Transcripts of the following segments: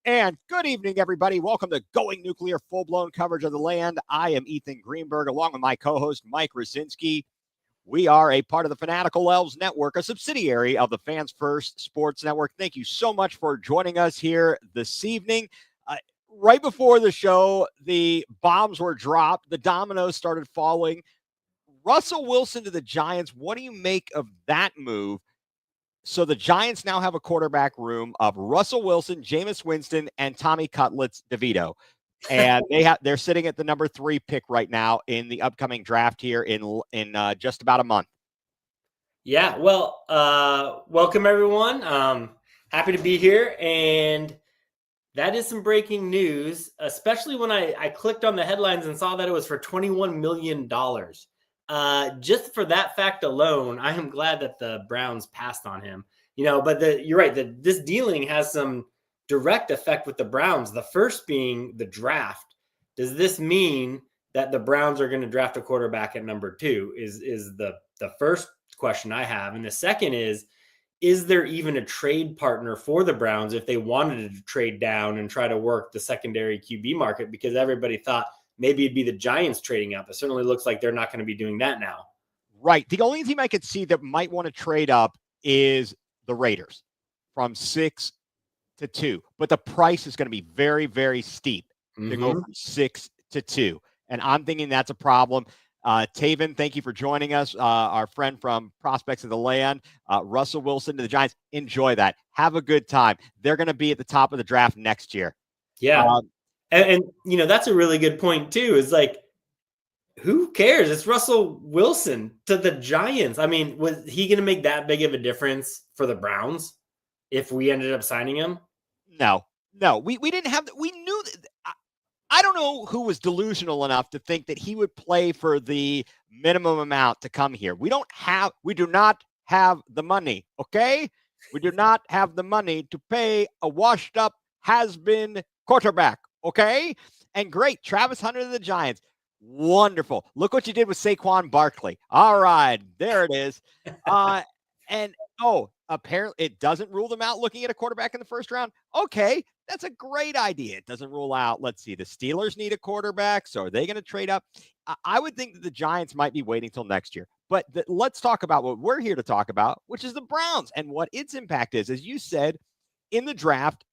And good evening, everybody. Welcome to Going nuCLEar, full-blown coverage of the land. I am Ethan Greenberg, along with my co-host, Mike Rasinski. We are a part of the Fanatical Elves Network, a subsidiary of the Fans First Sports Network. Thank you so much for joining us here this evening. Right before the show, the bombs were dropped. The dominoes started falling. Russell Wilson to the Giants. What do you make of that move? So the Giants now have a quarterback room of Russell Wilson, Jameis Winston, and Tommy Cutlets DeVito. And they're sitting at the number 3 pick right now in the upcoming draft here in just about a month. Yeah, well, welcome everyone. Happy to be here, and that is some breaking news, especially when I clicked on the headlines and saw that it was for $21 million. Just for that fact alone, I am glad that the Browns passed on him. But you're right, this dealing has some direct effect with the Browns. The first being the draft. Does this mean that the Browns are going to draft a quarterback at number 2? Is the first question I have. And the second is there even a trade partner for the Browns if they wanted to trade down and try to work the secondary QB market? Because everybody thought maybe it'd be the Giants trading up. It certainly looks like they're not going to be doing that now. Right. The only team I could see that might want to trade up is the Raiders from 6 to 2. But the price is going to be very, very steep to go from 6 to 2. And I'm thinking that's a problem. Taven, thank you for joining us. Our friend from Prospects of the Land, Russell Wilson to the Giants. Enjoy that. Have a good time. They're going to be at the top of the draft next year. Yeah. And that's a really good point too, is like, who cares? It's Russell Wilson to the Giants. I mean, was he going to make that big of a difference for the Browns if we ended up signing him? No, we didn't have, we knew that. I don't know who was delusional enough to think that he would play for the minimum amount to come here. We do not have the money. Okay. We do not have the money to pay a washed up has-been quarterback. Okay. And great. Travis Hunter to the Giants. Wonderful. Look what you did with Saquon Barkley. All right. There it is. Apparently it doesn't rule them out looking at a quarterback in the first round. Okay. That's a great idea. It doesn't rule out, let's see, the Steelers need a quarterback. So are they going to trade up? I would think that the Giants might be waiting till next year. But let's talk about what we're here to talk about, which is the Browns and what its impact is. As you said, in the draft,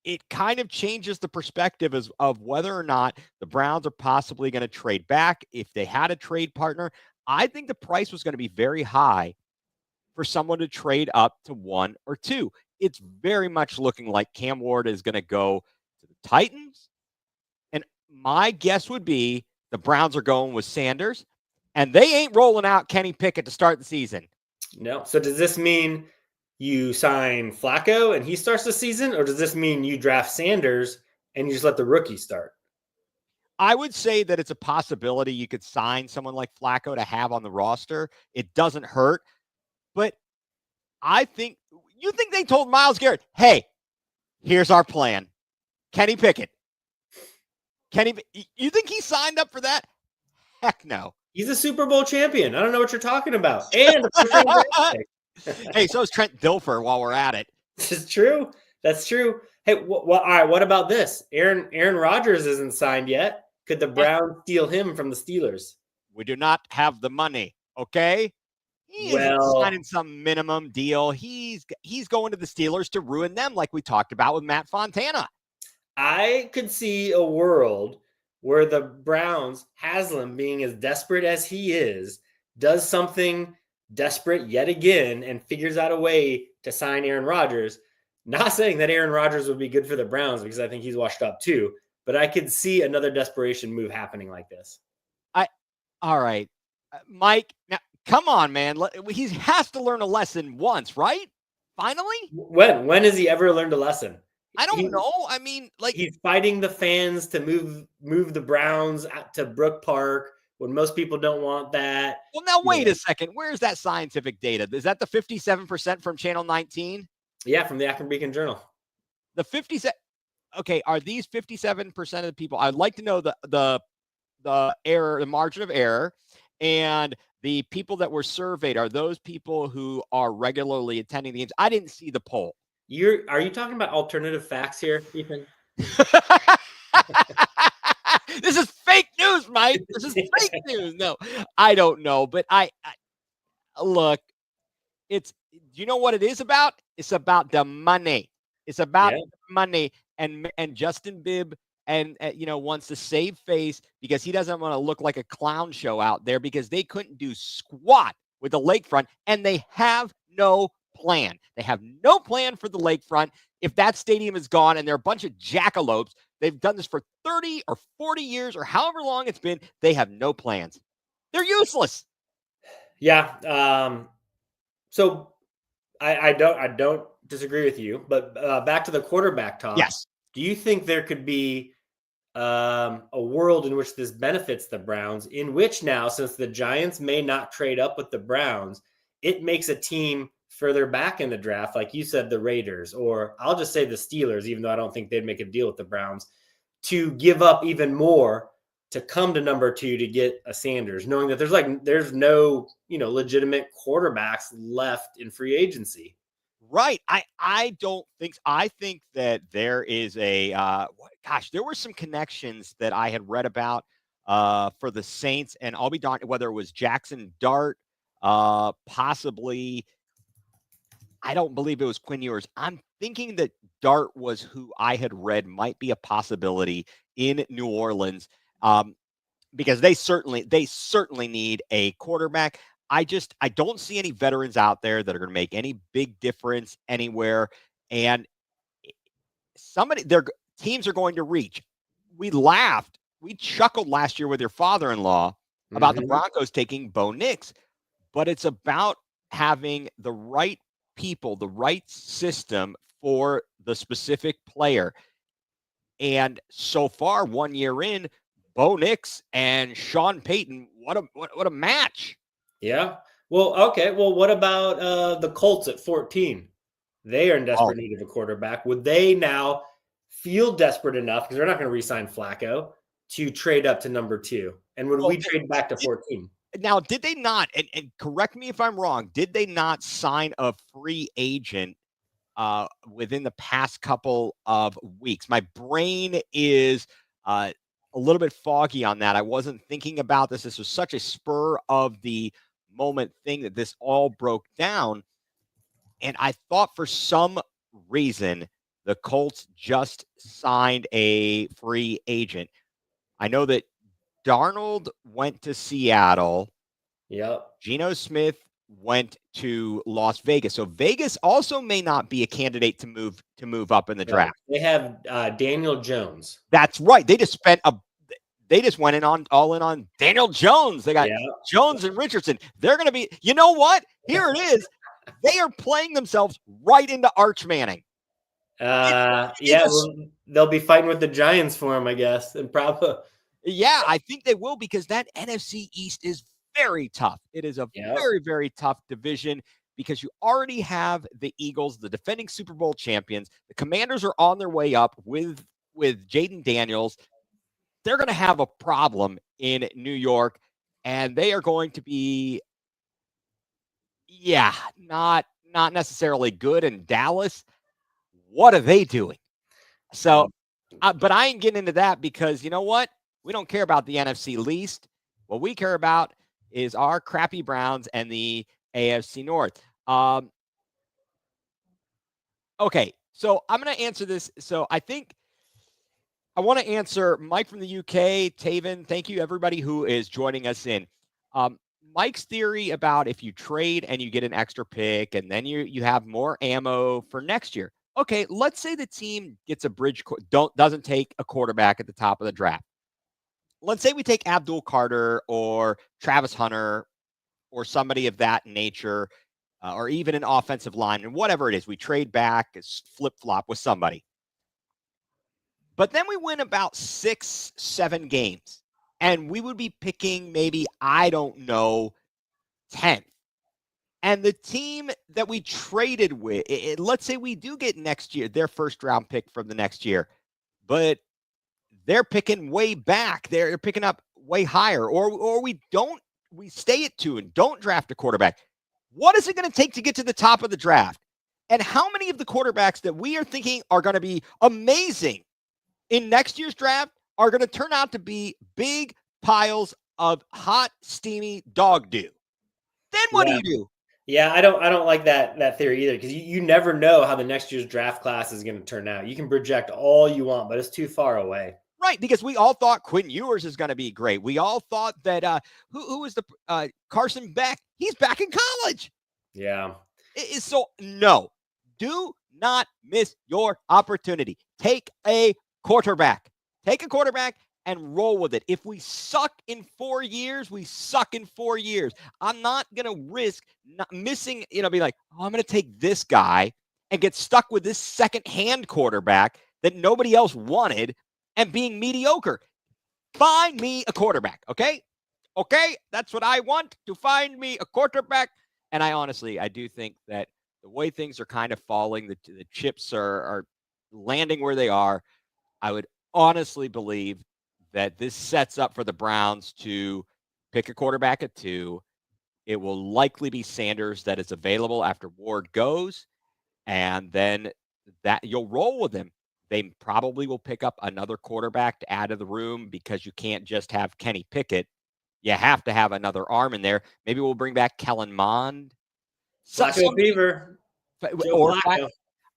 it kind of changes the perspective of whether or not the Browns are possibly going to trade back. If they had a trade partner, I think the price was going to be very high for someone to trade up to 1 or 2. It's very much looking like Cam Ward is going to go to the Titans. And my guess would be the Browns are going with Sanders, and they ain't rolling out Kenny Pickett to start the season. No. So does this mean you sign Flacco and he starts the season, or does this mean you draft Sanders and you just let the rookie start? I would say that it's a possibility you could sign someone like Flacco to have on the roster. It doesn't hurt. But I think you think they told Myles Garrett, hey, here's our plan. Kenny Pickett. You think he signed up for that? Heck no. He's a Super Bowl champion. I don't know what you're talking about. And hey, so is Trent Dilfer while we're at it. This is true. That's true. Hey, all right, what about this? Aaron Rodgers isn't signed yet. Could the Browns steal him from the Steelers? We do not have the money, okay? He isn't signing some minimum deal. He's going to the Steelers to ruin them like we talked about with Matt Fontana. I could see a world where the Browns, Haslam being as desperate as he is, does something desperate yet again and figures out a way to sign Aaron Rodgers. Not saying that Aaron Rodgers would be good for the Browns because I think he's washed up too, but I could see another desperation move happening like this. All right, Mike, now come on, man. He has to learn a lesson once, right? Finally? When has he ever learned a lesson? I don't know. I mean, like, he's fighting the fans to move the Browns to Brook Park when most people don't want that. Well, now wait a second. Where's that scientific data? Is that the 57% from Channel 19? Yeah, from the Akron Beacon Journal. The 57. Okay, are these 57% of the people? I'd like to know the error, the margin of error, and the people that were surveyed. Are those people who are regularly attending the games? I didn't see the poll. Are you talking about alternative facts here, Ethan? This is fake news, Mike. This is fake news. No, I don't know, but I look. It's you know what it is about? It's about the money. It's about Yeah. money, and Justin Bibb and wants to save face because he doesn't want to look like a clown show out there because they couldn't do squat with the lakefront and they have no plan. They have no plan for the lakefront. If that stadium is gone and they're a bunch of jackalopes, they've done this for 30 or 40 years or however long it's been, they have no plans. They're useless. Yeah. So I don't disagree with you, but back to the quarterback talk. Yes. Do you think there could be a world in which this benefits the Browns, in which now, since the Giants may not trade up with the Browns, it makes a team further back in the draft, like you said, the Raiders, or I'll just say the Steelers, even though I don't think they'd make a deal with the Browns, to give up even more to come to number 2 to get a Sanders, knowing that there's no, legitimate quarterbacks left in free agency. Right. I don't think I think that there is a there were some connections that I had read about for the Saints, and I'll be darned whether it was Jackson Dart, possibly. I don't believe it was Quinn Ewers. I'm thinking that Dart was who I had read might be a possibility in New Orleans. Because they certainly need a quarterback. I don't see any veterans out there that are going to make any big difference anywhere. And their teams are going to reach. We chuckled last year with your father-in-law about the Broncos taking Bo Nix, but it's about having the right people, the right system for the specific player. And so far, 1 year in, Bo Nix and Sean Payton, what a match. Yeah. Well, okay. Well, what about the Colts at 14? They are in desperate need of a quarterback. Would they now feel desperate enough, because they're not going to re-sign Flacco, to trade up to number 2? And would we trade back to 14? Now, did they not, and correct me if I'm wrong, did they not sign a free agent within the past couple of weeks? My brain is a little bit foggy on that. I wasn't thinking about this. This was such a spur of the moment thing that this all broke down. And I thought for some reason the Colts just signed a free agent. I know that Darnold went to Seattle. Yep. Geno Smith went to Las Vegas. So Vegas also may not be a candidate to move up in the draft. They have Daniel Jones. That's right. They just went all in on Daniel Jones. They got Jones and Richardson. They're going to be, you know what? Here it is. They are playing themselves right into Arch Manning. Well, they'll be fighting with the Giants for him, I guess. And probably. Yeah, I think they will, because that NFC East is very tough. It is a very, very tough division because you already have the Eagles, the defending Super Bowl champions. The Commanders are on their way up with Jaden Daniels. They're going to have a problem in New York, and they are going to be, not necessarily good in Dallas. What are they doing? So, but I ain't getting into that because you know what? We don't care about the NFC least. What we care about is our crappy Browns and the AFC North. Okay, so I'm going to answer this. So I think I want to answer Mike from the UK, Taven. Thank you, everybody who is joining us in. Mike's theory about if you trade and you get an extra pick and then you have more ammo for next year. Okay, let's say the team gets doesn't take a quarterback at the top of the draft. Let's say we take Abdul Carter or Travis Hunter or somebody of that nature, or even an offensive line, and whatever it is, we trade back, flip-flop with somebody. But then we win about 6-7 games, and we would be picking maybe, I don't know, 10th. And the team that we traded with, let's say we do get next year, their first-round pick from the next year, but they're picking way back. They're picking up way higher, or we stay at 2 and don't draft a quarterback. What is it going to take to get to the top of the draft? And how many of the quarterbacks that we are thinking are going to be amazing in next year's draft are going to turn out to be big piles of hot, steamy dog do? Then what do Yeah. you do? Yeah, I don't like that theory either, because you never know how the next year's draft class is going to turn out. You can project all you want, but it's too far away. Right, because we all thought Quinn Ewers is going to be great. We all thought that who was the Carson Beck? He's back in college. Yeah. So no, do not miss your opportunity. Take a quarterback. Take a quarterback and roll with it. If we suck in 4 years, we suck in 4 years. I'm not going to risk not missing, be like, oh, I'm going to take this guy and get stuck with this second-hand quarterback that nobody else wanted and being mediocre. Find me a quarterback, okay? Okay, that's what I want, to find me a quarterback. And I do think that the way things are kind of falling, the chips are landing where they are. I would honestly believe that this sets up for the Browns to pick a quarterback at 2. It will likely be Sanders that is available after Ward goes, and then that you'll roll with him. They probably will pick up another quarterback to add to the room because you can't just have Kenny Pickett. You have to have another arm in there. Maybe we'll bring back Kellen Mond. Flacco Fever. Or Flacco.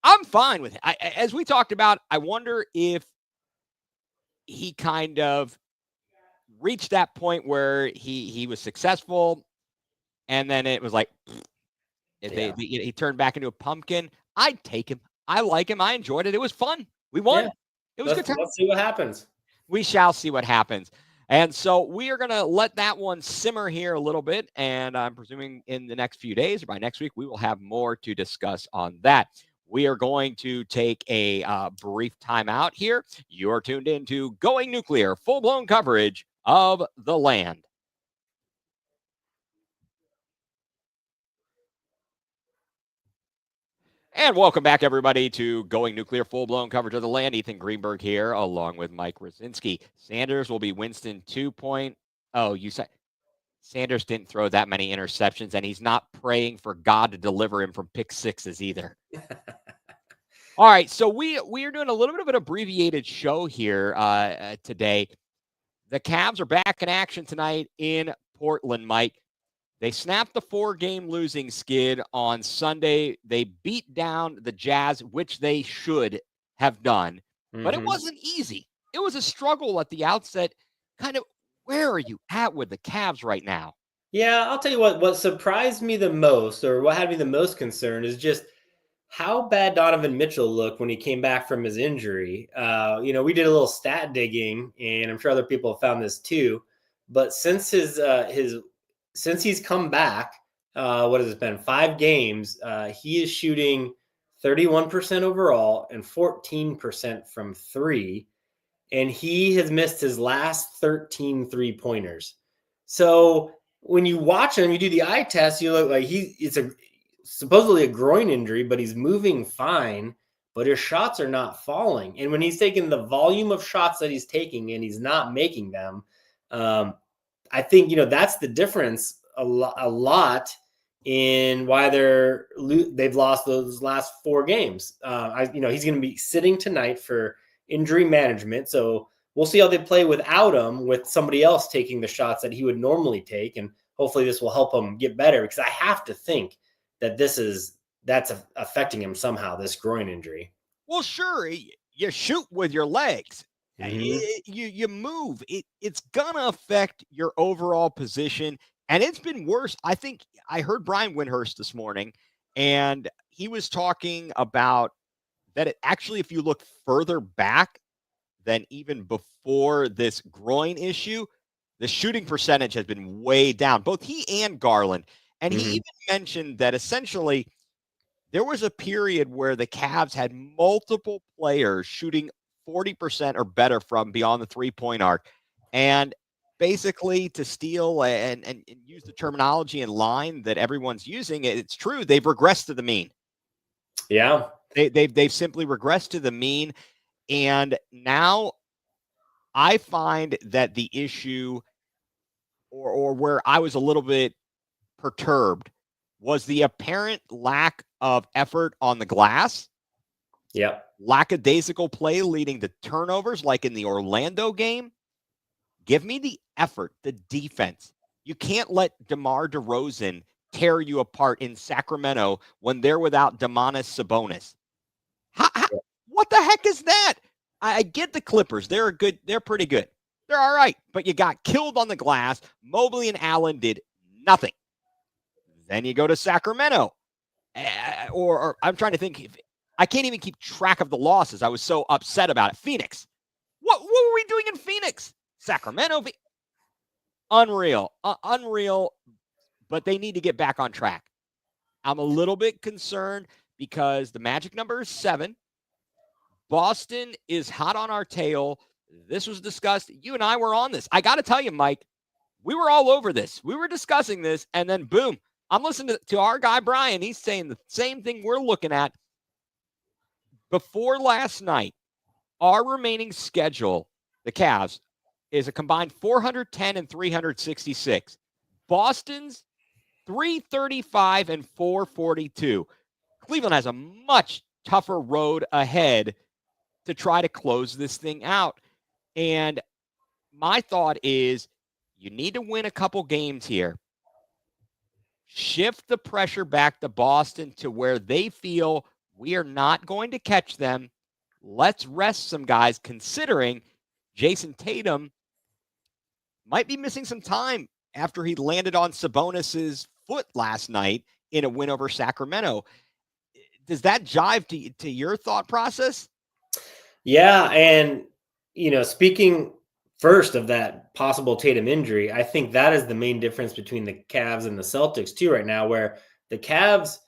I'm fine with it. As we talked about, I wonder if he kind of reached that point where he was successful, and then it was like he turned back into a pumpkin. I'd take him. I like him. I enjoyed it. It was fun. We won. Yeah. It was good time. Let's see what happens. We shall see what happens. And so we are going to let that one simmer here a little bit. And I'm presuming in the next few days or by next week, we will have more to discuss on that. We are going to take a brief timeout here. You're tuned into Going nuCLEar, full-blown coverage of the land. And welcome back, everybody, to Going nuCLEar, full-blown coverage of the land. Ethan Greenberg here, along with Mike Rasinski. Sanders will be Winston 2.0. Oh, you said Sanders didn't throw that many interceptions, and he's not praying for God to deliver him from pick sixes either. All right, so we are doing a little bit of an abbreviated show here today. The Cavs are back in action tonight in Portland, Mike. They snapped the 4-game losing skid on Sunday. They beat down the Jazz, which they should have done, but it wasn't easy. It was a struggle at the outset. Kind of, where are you at with the Cavs right now? Yeah, I'll tell you what surprised me the most, or what had me the most concerned, is just how bad Donovan Mitchell looked when he came back from his injury. We did a little stat digging, and I'm sure other people have found this too. But since since he's come back, what has it been? 5 games. He is shooting 31% overall and 14% from 3, and he has missed his last 13 3-pointers. So when you watch him, you do the eye test, you look like it's supposedly a groin injury, but he's moving fine, but his shots are not falling. And when he's taking the volume of shots that he's taking and he's not making them, I think, that's the difference a lot in why they've lost those last 4 games. He's going to be sitting tonight for injury management. So we'll see how they play without him, with somebody else taking the shots that he would normally take. And hopefully this will help him get better, because I have to think that that's affecting him somehow, this groin injury. Well, sure. You shoot with your legs. Mm-hmm. You move. It's going to affect your overall position. And it's been worse. I think I heard Brian Windhurst this morning, and he was talking about that it actually, if you look further back than even before this groin issue, the shooting percentage has been way down, both he and Garland. And he even mentioned that essentially there was a period where the Cavs had multiple players shooting 40% or better from beyond the 3-point arc. And basically, to steal and use the terminology in line that everyone's using, it's true. They've regressed to the mean. Yeah. They've simply regressed to the mean. And now I find that the issue, or where I was a little bit perturbed, was the apparent lack of effort on the glass. Yep. Lackadaisical play leading to turnovers like in the Orlando game. Give me the effort, the defense. You can't let DeMar DeRozan tear you apart in Sacramento when they're without Domantas Sabonis. What the heck is that? I get the Clippers. They're pretty good. They're all right, but you got killed on the glass. Mobley and Allen did nothing. Then you go to Sacramento. Or I'm trying to think. I can't even keep track of the losses. I was so upset about it. Phoenix. What were we doing in Phoenix? Sacramento. Unreal. Unreal. But they need to get back on track. I'm a little bit concerned because the magic number is 7. Boston is hot on our tail. This was discussed. You and I were on this. I got to tell you, Mike, we were all over this. We were discussing this, and then boom, I'm listening to our guy, Brian. He's saying the same thing we're looking at. Before last night, our remaining schedule, the Cavs, is a combined 410 and 366. Boston's 335 and 442. Cleveland has a much tougher road ahead to try to close this thing out. And my thought is you need to win a couple games here. Shift the pressure back to Boston to where they feel we are not going to catch them. Let's rest some guys, considering Jason Tatum might be missing some time after he landed on Sabonis's foot last night in a win over Sacramento. Does that jive to your thought process? Yeah, and speaking first of that possible Tatum injury, I think that is the main difference between the Cavs and the Celtics too right now, where the Cavs,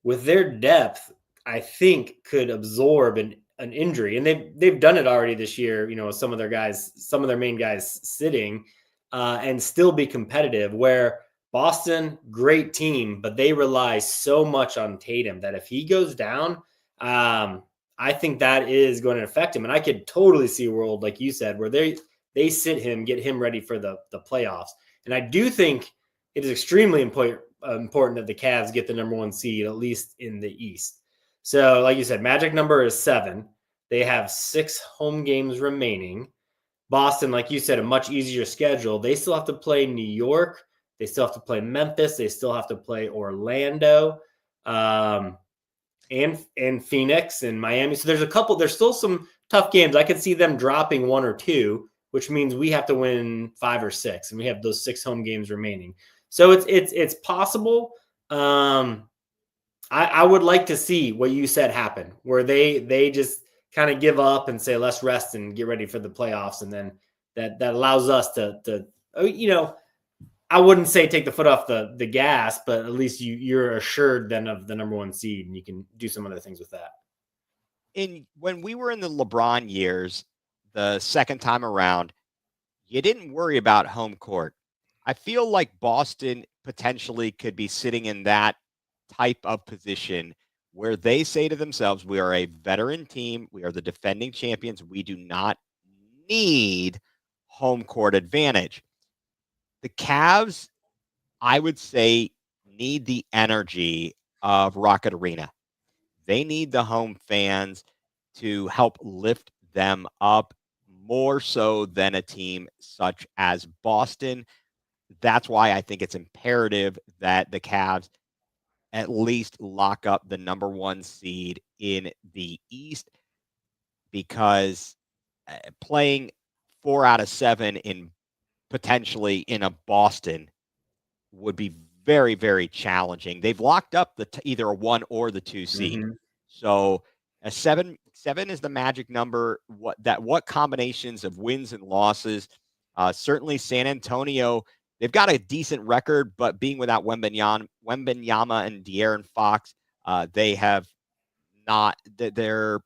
with their depth, I think could absorb an injury, and they've done it already this year. Some of their main guys sitting, and still be competitive. Where Boston, great team, but they rely so much on Tatum that if he goes down, I think that is going to affect him. And I could totally see a world, like you said, where they sit him, get him ready for the playoffs. And I do think it is extremely important that the Cavs get the number 1 seed, at least in the East. So like you said, magic number is 7. They have 6 home games remaining. Boston, like you said, a much easier schedule. They still have to play New York. They still have to play Memphis. They still have to play Orlando, and Phoenix and Miami. So there's still some tough games. I could see them dropping 1 or 2, which means we have to win 5 or 6, and we have those 6 home games remaining. So it's possible. I would like to see what you said happen, where they just kind of give up and say, let's rest and get ready for the playoffs. And then that allows us to I wouldn't say take the foot off the gas, but at least you're assured then of the number 1 seed, and you can do some other things with that. When we were in the LeBron years, the second time around, you didn't worry about home court. I feel like Boston potentially could be sitting in that type of position where they say to themselves, we are a veteran team. We are the defending champions. We do not need home court advantage. The Cavs, I would say, need the energy of Rocket Arena. They need the home fans to help lift them up more so than a team such as Boston. That's why I think it's imperative that the Cavs at least lock up the number 1 seed in the East, because playing 4 out of 7 potentially in a Boston would be very, very challenging. They've locked up either a 1 or the 2 seed. Mm-hmm. So a 7 is the magic number. What combinations of wins and losses? Certainly San Antonio, they've got a decent record, but being without Wembanyama and De'Aaron Fox, they have not their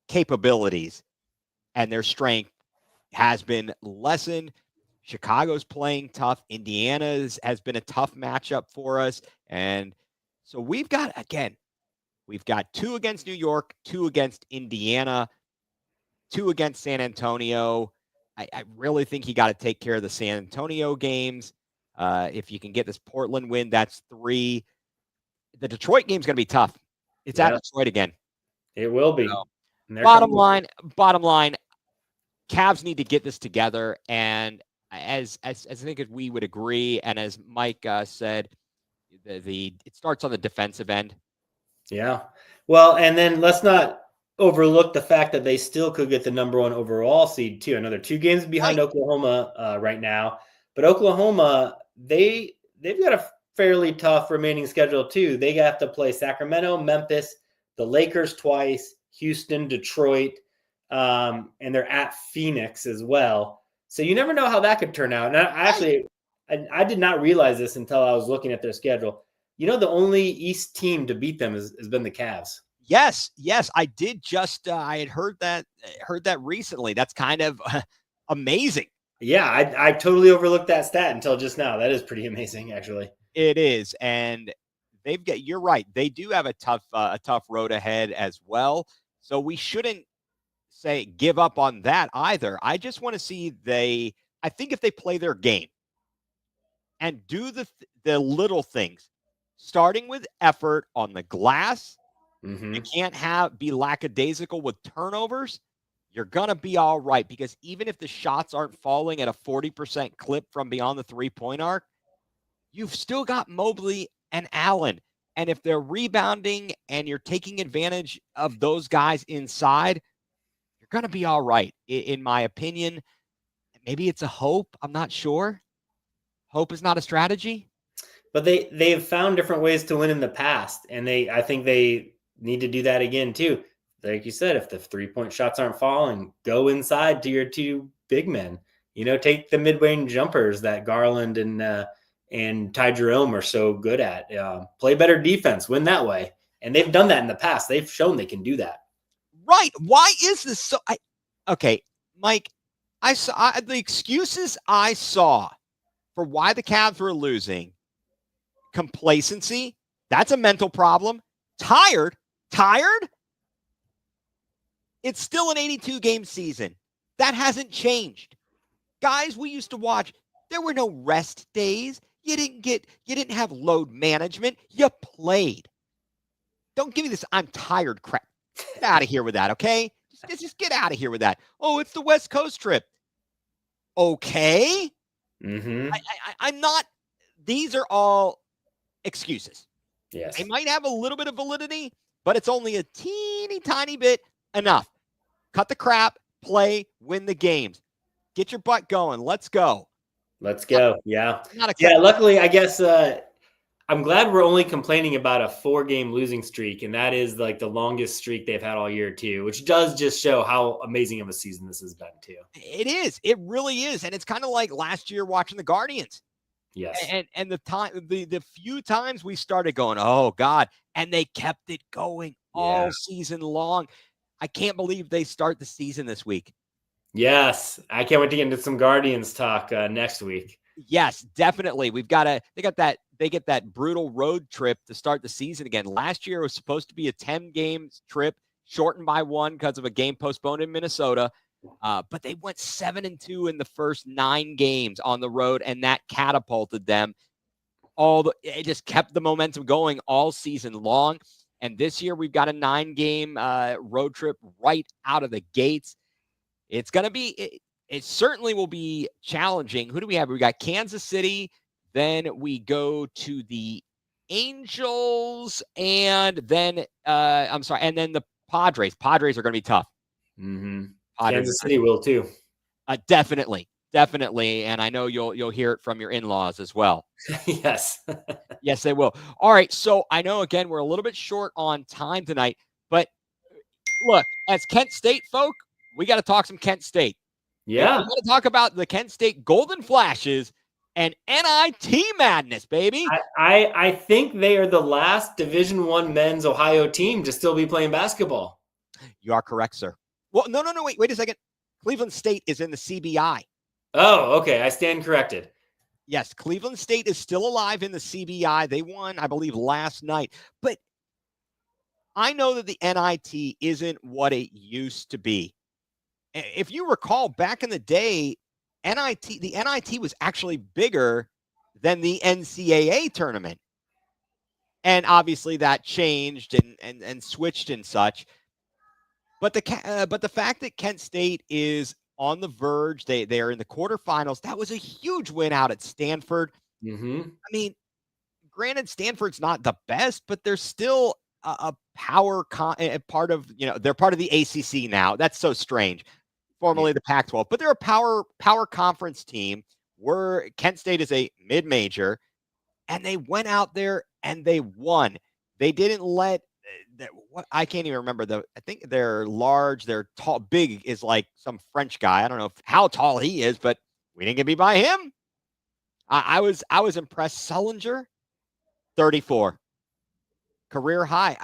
capabilities and their strength has been lessened. Chicago's playing tough. Indiana's has been a tough matchup for us. And so we've got 2 against New York, 2 against Indiana, 2 against San Antonio. I really think you got to take care of the San Antonio games. If you can get this Portland win, that's 3. The Detroit game's going to be tough. It's at Detroit again. It will be. So, bottom line, Cavs need to get this together. And as I think we would agree, and as Mike said, it starts on the defensive end. Yeah. Well, and then let's not overlook the fact that they still could get the number 1 overall seed too. Another 2 games behind Oklahoma right now. But Oklahoma, they've got a fairly tough remaining schedule too. They have to play Sacramento, Memphis, the Lakers twice, Houston, Detroit, and they're at Phoenix as well. So you never know how that could turn out. And I did not realize this until I was looking at their schedule. You know, the only East team to beat them has been the Cavs. Yes, I did just I had heard that recently. That's kind of amazing. Yeah, I totally overlooked that stat until just now. That is pretty amazing, actually. It is, and you're right. They do have a tough road ahead as well. So we shouldn't say give up on that either. I just want to see I think if they play their game and do the little things, starting with effort on the glass. Mm-hmm. You can't be lackadaisical with turnovers. You're going to be all right, because even if the shots aren't falling at a 40% clip from beyond the 3-point arc, you've still got Mobley and Allen. And if they're rebounding and you're taking advantage of those guys inside, you're going to be all right, in my opinion. Maybe it's a hope. I'm not sure. Hope is not a strategy. But they've found different ways to win in the past, and I think they need to do that again too. Like you said, if the 3-point shots aren't falling, go inside to your 2 big men. You know, take the mid-range jumpers that Garland and Ty Jerome are so good at. Play better defense, win that way. And they've done that in the past. They've shown they can do that. Right. Why is this so? Okay, Mike, I saw the excuses I saw for why the Cavs were losing. Complacency, that's a mental problem. Tired. It's still an 82-game season. That hasn't changed. Guys we used to watch, there were no rest days. You didn't have load management. You played. Don't give me this I'm tired crap. Get out of here with that, okay? Just get out of here with that. Oh, it's the West Coast trip. Okay. Mm-hmm. I'm not. These are all excuses. Yes. They might have a little bit of validity, but it's only a teeny tiny bit. Enough. Cut the crap, play, win the games. Get your butt going. Let's go. Yeah. Luckily, I guess I'm glad we're only complaining about a 4-game losing streak, and that is like the longest streak they've had all year too, which does just show how amazing of a season this has been too. It is. It really is. And it's kind of like last year watching the Guardians. Yes. And the few times we started going, oh God, and they kept it going all season long. I can't believe they start the season this week. Yes. I can't wait to get into some Guardians talk next week. Yes, definitely. They get that brutal road trip to start the season again. Last year it was supposed to be a 10-game trip, shortened by 1 because of a game postponed in Minnesota. But they went 7-2 in the first 9 games on the road, and that catapulted them. It just kept the momentum going all season long. And this year we've got a 9-game road trip right out of the gates. It's going to be, it certainly will be challenging. Who do we have? We got Kansas City. Then we go to the Angels, and then and then the Padres. Padres are going to be tough. Mm-hmm. Kansas City will too. Definitely. And I know you'll hear it from your in-laws as well. Yes. Yes, they will. All right. So I know, again, we're a little bit short on time tonight, but look, as Kent State folk, we got to talk some Kent State. Yeah. We got to talk about the Kent State Golden Flashes and NIT madness, baby. I think they are the last Division I men's Ohio team to still be playing basketball. You are correct, sir. Well, no, wait a second. Cleveland State is in the CBI. Oh, okay. I stand corrected. Yes, Cleveland State is still alive in the CBI. They won, I believe, last night. But I know that the NIT isn't what it used to be. If you recall, back in the day, the NIT was actually bigger than the NCAA tournament. And obviously that changed and switched and such. But the fact that Kent State is on the verge, they are in the quarterfinals. That was a huge win out at Stanford. Mm-hmm. I mean, granted, Stanford's not the best, but they're still a power part of, they're part of the ACC now. That's so strange. Formerly the Pac-12, but they're a power conference team. Where Kent State is a mid-major, and they went out there and they won. They didn't let what I can't even remember. I think they're large, they're tall, big is like some French guy. I don't know how tall he is, but we didn't get beat by him. I was impressed. Sullinger, 34, career high.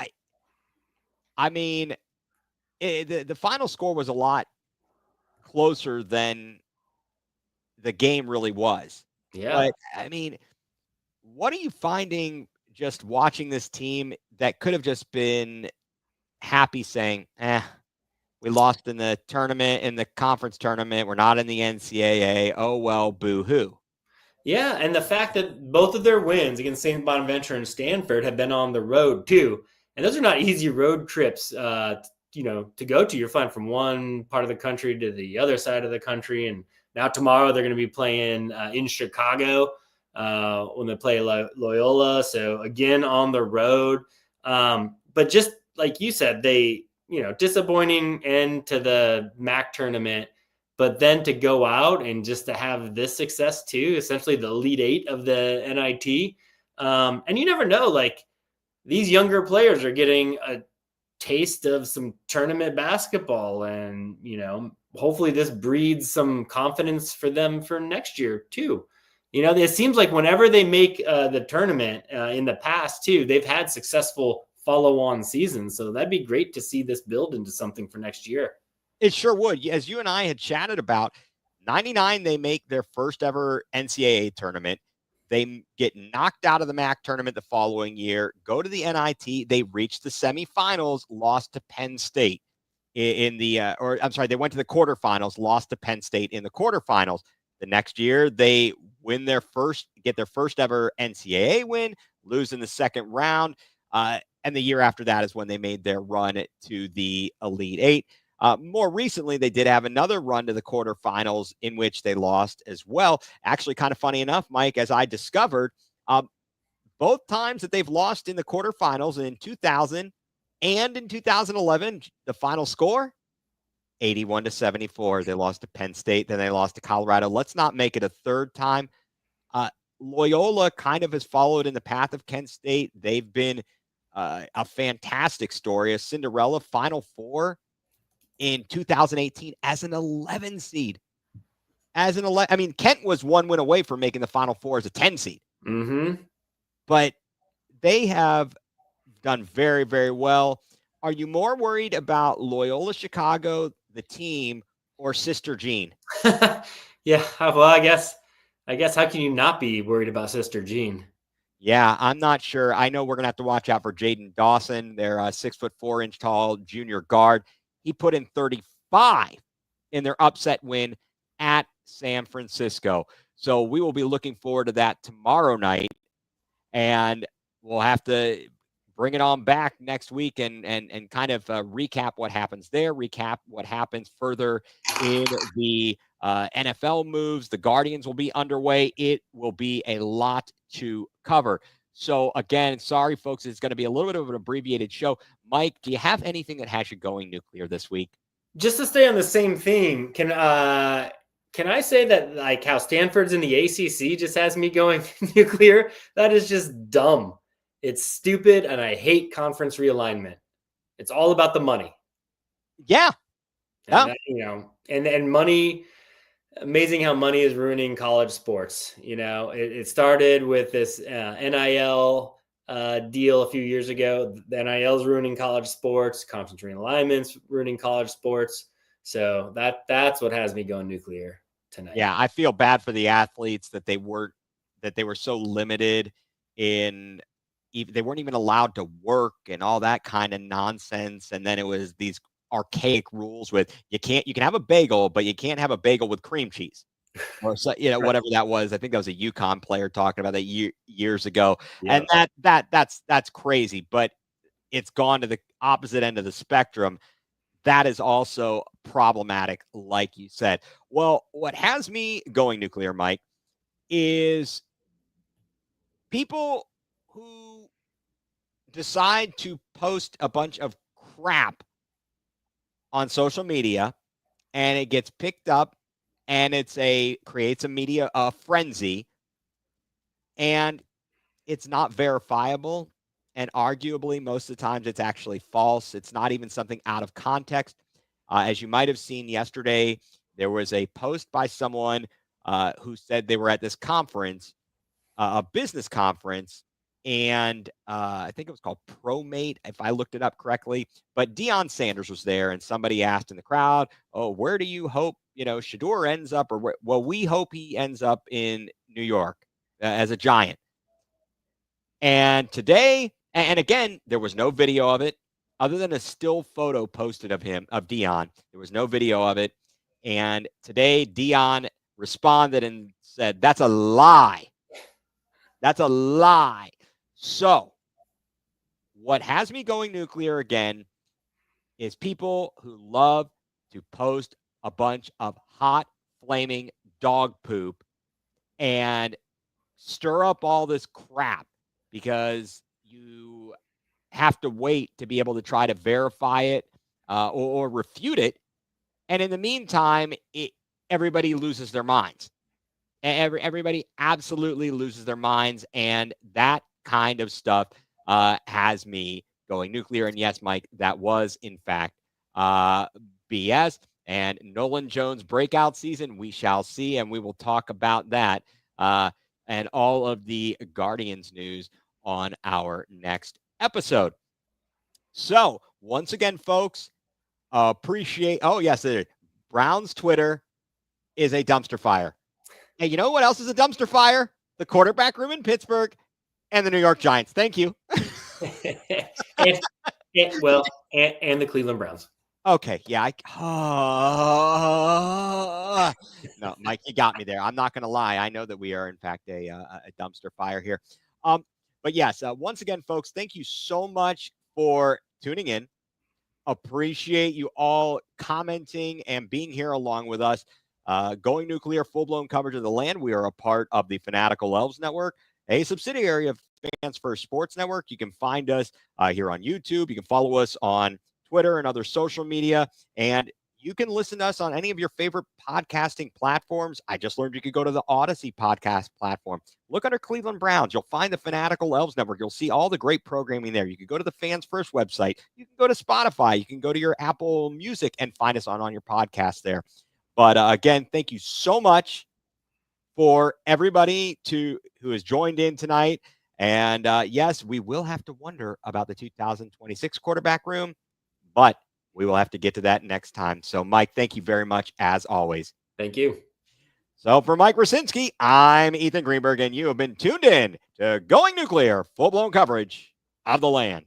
I mean, the final score was a lot closer than the game really was. Yeah. But I mean, what are you finding just watching this team that could have just been happy saying, we lost in the tournament, in the conference tournament. We're not in the NCAA. Oh, well, boo-hoo. Yeah, and the fact that both of their wins against St. Bonaventure and Stanford have been on the road too, and those are not easy road trips, to go to. You're flying from one part of the country to the other side of the country, and now tomorrow they're going to be playing in Chicago when they play Loyola. So again, on the road, but just like you said, they disappointing end to the MAC tournament. But then to go out and just to have this success too, essentially the Elite Eight of the NIT. And you never know, like these younger players are getting a taste of some tournament basketball. And, hopefully this breeds some confidence for them for next year too. It seems like whenever they make the tournament in the past too, they've had successful follow-on seasons. So that'd be great to see this build into something for next year. It sure would. As you and I had chatted about, 99, they make their first ever NCAA tournament. They get knocked out of the MAC tournament the following year, go to the NIT. They reach the semifinals, lost to Penn State they went to the quarterfinals, lost to Penn State in the quarterfinals. The next year, they get their first ever NCAA win, lose in the second round. And the year after that is when they made their run to the Elite Eight. More recently, they did have another run to the quarterfinals in which they lost as well. Actually, kind of funny enough, Mike, as I discovered, both times that they've lost in the quarterfinals in 2000 and in 2011, the final score, 81-74. They lost to Penn State, then they lost to Colorado. Let's not make it a third time. Loyola kind of has followed in the path of Kent State. They've been a fantastic story, a Cinderella Final Four in 2018 as an 11 seed. Kent was one win away from making the Final Four as a 10 seed. Mm-hmm. But they have done very, very well. Are you more worried about Loyola Chicago, the team, or Sister Jean? Yeah, well, I guess how can you not be worried about Sister Jean? Yeah, I'm not sure. I know we're going to have to watch out for Jaden Dawson, their 6'4" tall junior guard. He put in 35 in their upset win at San Francisco. So we will be looking forward to that tomorrow night. And we'll have to bring it on back next week and kind of recap what happens there, recap what happens further in the NFL moves. The Guardians will be underway. It will be a lot to cover. So again, sorry, folks, it's going to be a little bit of an abbreviated show. Mike, do you have anything that has you going nuclear this week? Just to stay on the same theme, can I say that like how Stanford's in the ACC just has me going nuclear? That is just dumb. It's stupid, and I hate conference realignment. It's all about the money. Yeah. And and money. Amazing how money is ruining college sports. It started with this NIL deal a few years ago. The NIL is ruining college sports. Conference realignment's ruining college sports. So that's what has me going nuclear tonight. Yeah, I feel bad for the athletes that they were so limited in. They weren't even allowed to work and all that kind of nonsense. And then it was these archaic rules with you can have a bagel, but you can't have a bagel with cream cheese. or so, whatever that was. I think that was a UConn player talking about that years ago. Yeah. And that's crazy, but it's gone to the opposite end of the spectrum. That is also problematic, like you said. Well, what has me going nuclear, Mike, is people who decide to post a bunch of crap on social media, and it gets picked up, and creates a media frenzy, and it's not verifiable, and arguably most of the times it's actually false. It's not even something out of context. As you might have seen yesterday, there was a post by someone who said they were at this conference, a business conference, and I think it was called ProMate, if I looked it up correctly. But Deion Sanders was there, and somebody asked in the crowd, "Oh, where do you hope Shador ends up?" Well, we hope he ends up in New York as a Giant. And today, and again, there was no video of it other than a still photo posted of Deion. There was no video of it. And today, Deion responded and said, "That's a lie. That's a lie." So, what has me going nuclear again is people who love to post a bunch of hot, flaming dog poop and stir up all this crap because you have to wait to be able to try to verify it or refute it. And in the meantime, everybody loses their minds. Everybody absolutely loses their minds. And that kind of stuff has me going nuclear. And yes, Mike, that was, in fact, BS. And Nolan Jones' breakout season, we shall see. And we will talk about that and all of the Guardians news on our next episode. So, once again, folks, appreciate. Oh, yes, Brown's Twitter is a dumpster fire. And you know what else is a dumpster fire? The quarterback room in Pittsburgh and the New York Giants. Thank you. and the Cleveland Browns. Okay, yeah. No, Mike, you got me there. I'm not going to lie. I know that we are, in fact, a dumpster fire here. But yes, once again, folks, thank you so much for tuning in. Appreciate you all commenting and being here along with us. Going nuclear, full-blown coverage of the land. We are a part of the Fanatical Elves Network, a subsidiary of Fans First Sports Network. You can find us here on YouTube. You can follow us on Twitter and other social media, and you can listen to us on any of your favorite podcasting platforms. I just learned you could go to the Odyssey podcast platform. Look under Cleveland Browns. You'll find the Fanatical Elves Network. You'll see all the great programming there. You can go to the Fans First website. You can go to Spotify. You can go to your Apple Music and find us on your podcast there. But again, thank you so much for everybody who has joined in tonight. And yes, we will have to wonder about the 2026 quarterback room, but we will have to get to that next time. So, Mike, thank you very much, as always. Thank you. So, for Mike Rasinski, I'm Ethan Greenberg, and you have been tuned in to Going Nuclear, full-blown coverage of the land.